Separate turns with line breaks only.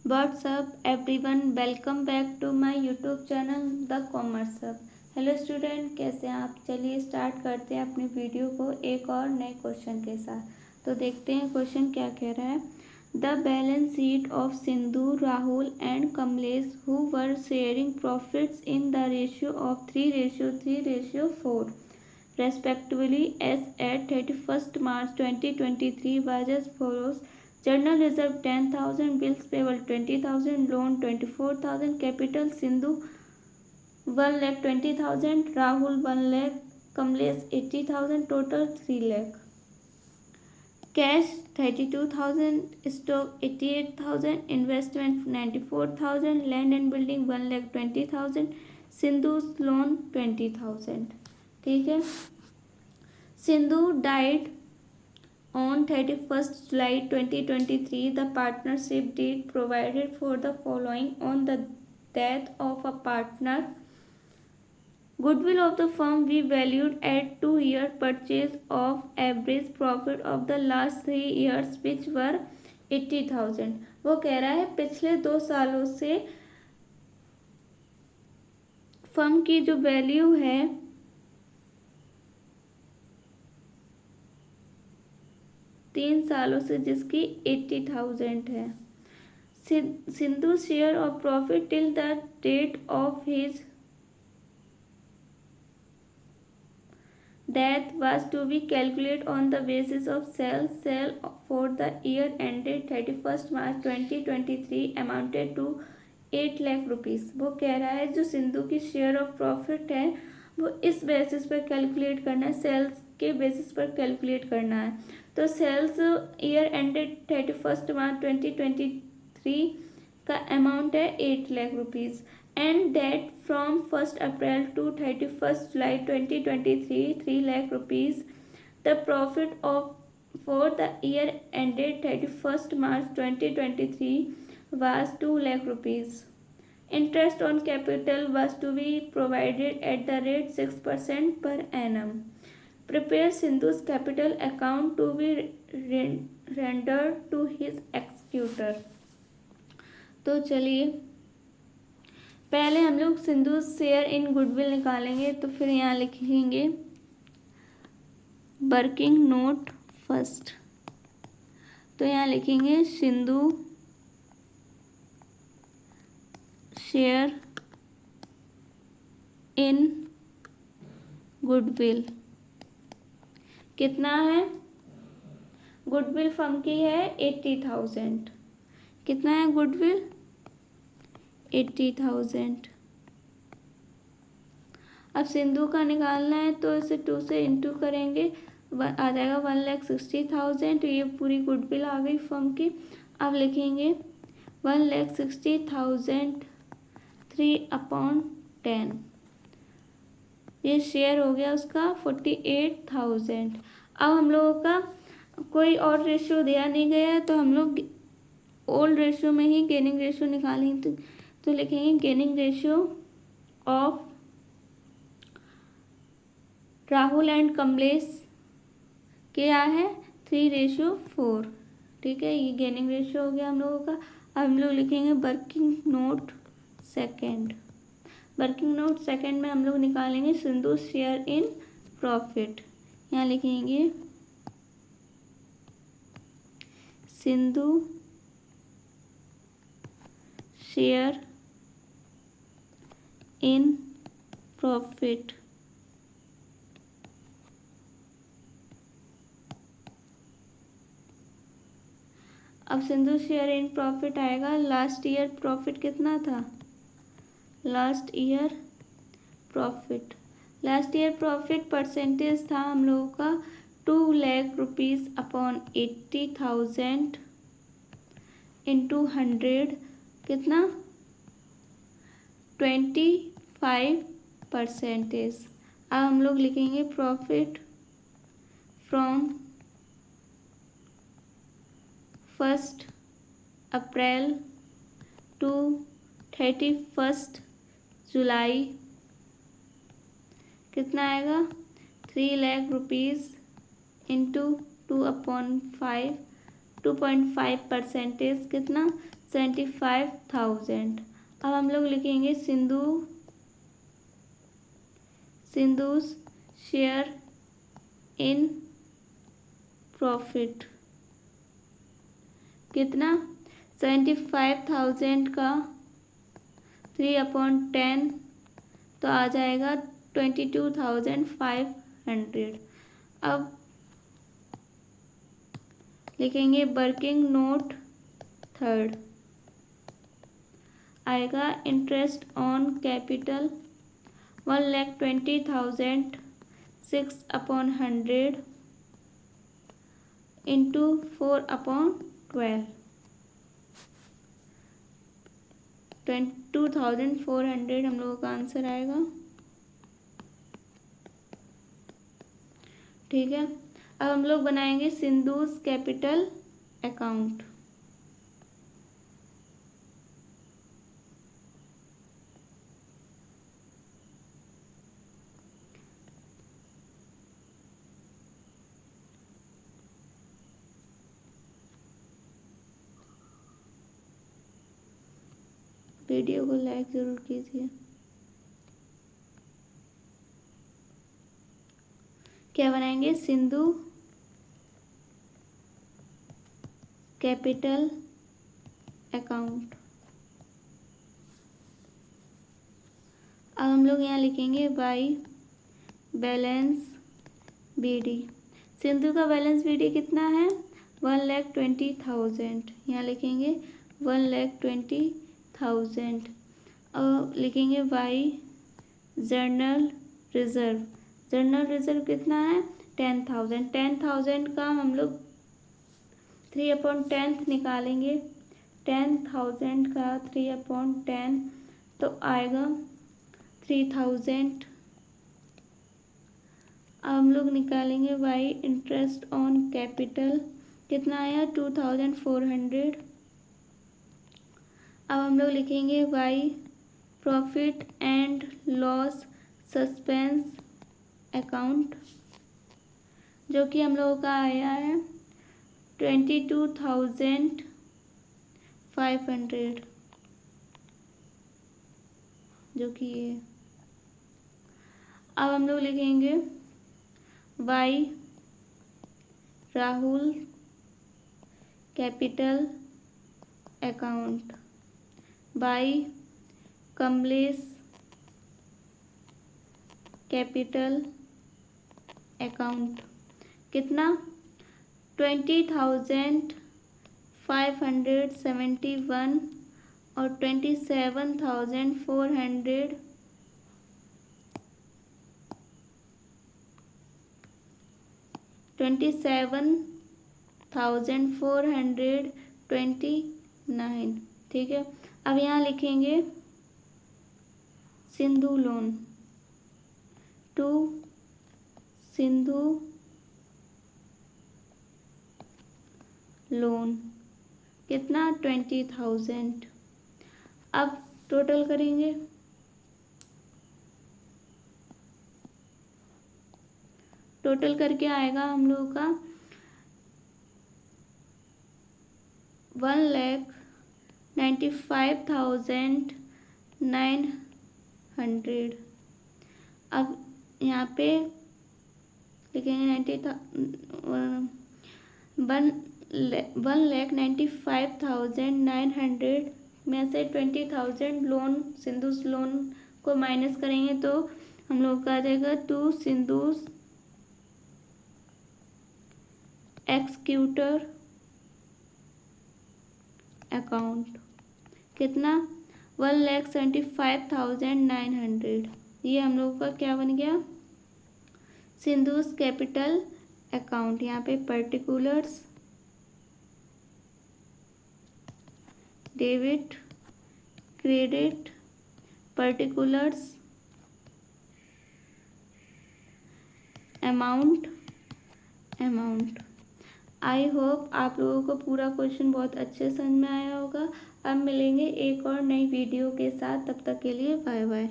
What's up everyone, welcome back to my YouTube channel The Commerce Hub। Hello student, कैसे हैं आप? चलिए start करते हैं अपनी वीडियो को एक और नए क्वेश्चन के साथ। तो देखते हैं क्वेश्चन क्या कह रहा है। The balance sheet of Sindhu, Rahul and Kamlesh who were sharing profits in the ratio of 3:3:4 respectively as at 31st March 2023 was as follows: Journal reserve 10,000, bills payable 20,000, loan 24,000, capital Sindhu 1 lakh 20,000, Rahul 1 lakh, Kamlesh 80,000, total 3 lakh. Cash 32,000, stock 88,000, investment 94,000, land and building 1 lakh 20,000, Sindhu's loan 20,000। ठीक है। Sindhu died on 31st July 2023. The partnership deed provided for the following: on the death of a partner, goodwill of the firm we valued at 2-year purchase of average profit of the last 3 years which were 80,000। वो कह रहा है पिछले 2 सालों से firm की जो value है 3 सालों से जिसकी 80,000 है। Sindhu share of profit till the date of his death was to be calculated on the basis of sale for the year ended 31st March 2023 amounted to 8 lakh rupees. वो कह रहा है जो सिंधु की शेयर ऑफ प्रॉफिट है वो इस बेसिस पर कैलकुलेट करना है, सेल्स के बेसिस पर कैलकुलेट करना है। तो सेल्स ईयर एंडेड 31st मार्च 2023 का अमाउंट है 8 lakh rupees and that from 1st April to 31st July 2023 3 lakh rupees. The profit of for the year ended 31st March 2023 was 2 lakh rupees. Interest on capital was to be provided at the rate 6% per annum. Prepare Sindhu's capital account to be rendered to his executor। तो चलिए पहले हम लोग Sindhu share in goodwill निकालेंगे। तो फिर यहाँ लिखेंगे वर्किंग नोट फर्स्ट। तो यहाँ लिखेंगे सिंधु शेयर इन गुडविल कितना है? गुडविल फर्म की है 80,000। कितना है गुडविल? 80,000। अब सिंधु का निकालना है तो इसे 2 से इंटू करेंगे, आ जाएगा 1,60,000। तो ये पूरी गुडविल आ गई फर्म की। अब लिखेंगे 1,60,000 3/10। ये शेयर हो गया उसका 48,000। अब हम लोगों का कोई और रेशियो दिया नहीं गया है तो हम लोग ओल्ड रेशियो में ही गेनिंग रेशियो निकालेंगे। तो लिखेंगे gaining ratio of Rahul and Kamlesh क्या है? 3:4। ठीक है, ये गेनिंग रेशियो हो गया हम लोगों का। अब हम लोग लिखेंगे working note second. Working note second में हम लोग निकालेंगे सिंधु शेयर इन प्रॉफिट। यहाँ लिखेंगे सिंधु शेयर इन प्रॉफिट। अब सिंधु शेयर इन प्रॉफिट आएगा। लास्ट ईयर प्रॉफिट कितना था? लास्ट ईयर प्रॉफिट परसेंटेज था हम लोगों का 2 लाख रुपीज़ अपॉन 80,000 इंटू 100 कितना? 25%। अब हम लोग लिखेंगे profit from 1st April to 31st July कितना आएगा? 3 लाख रुपीज़ इंटू 2/5 2.5% कितना 75,000। अब हम लोग लिखेंगे सिंधुस शेयर इन प्रॉफिट कितना 75,000 का 3/10 तो आ जाएगा 22,500। अब लिखेंगे वर्किंग नोट थर्ड आएगा इंटरेस्ट ऑन कैपिटल 1,20,000 6/100 इंटू 4/12 22,400 हम लोगों का आंसर आएगा। ठीक है, अब हम लोग बनाएंगे सिंधुस कैपिटल अकाउंट। वीडियो को लाइक जरूर कीजिए। क्या बनाएंगे सिंधु कैपिटल अकाउंट। अब हम लोग यहाँ लिखेंगे बाई बैलेंस बीडी। सिंधु का बैलेंस बीडी कितना है 1,20,000। यहाँ लिखेंगे 1,20,000 और लिखेंगे by journal reserve. Journal reserve कितना है 10,000। 10,000 का हम लोग 3/10 निकालेंगे। 10,000 का 3/10 तो आएगा 3,000। अब हम लोग निकालेंगे बाई इंटरेस्ट ऑन कैपिटल कितना आया 2,400। अब हम लोग लिखेंगे by profit and loss suspense account जो कि हम लोगों का आया है 22,500 जो कि ये। अब हम लोग लिखेंगे by Rahul capital account by Kamlesh capital account कितना 20,571 और 27,400 27,429। ठीक है, अब यहाँ लिखेंगे Sindhu loan to Sindhu loan कितना 20,000। अब टोटल करेंगे टोटल करके आएगा हम लोगों का 1,95,900। अब यहाँ पे लिखेंगे 1,95,900 में से 20,000 लोन सिंधुस लोन को माइनस करेंगे तो हम लोग का आ जाएगा टू सिंधुस एक्सक्यूटर अकाउंट कितना 1,75,900। ये हम लोग का क्या बन गया सिंधुस कैपिटल अकाउंट। यहाँ पे particulars debit credit particulars amount. I hope आप लोगों को पूरा क्वेश्चन बहुत अच्छे समझ में आया होगा। अब मिलेंगे एक और नई वीडियो के साथ, तब तक के लिए बाय बाय।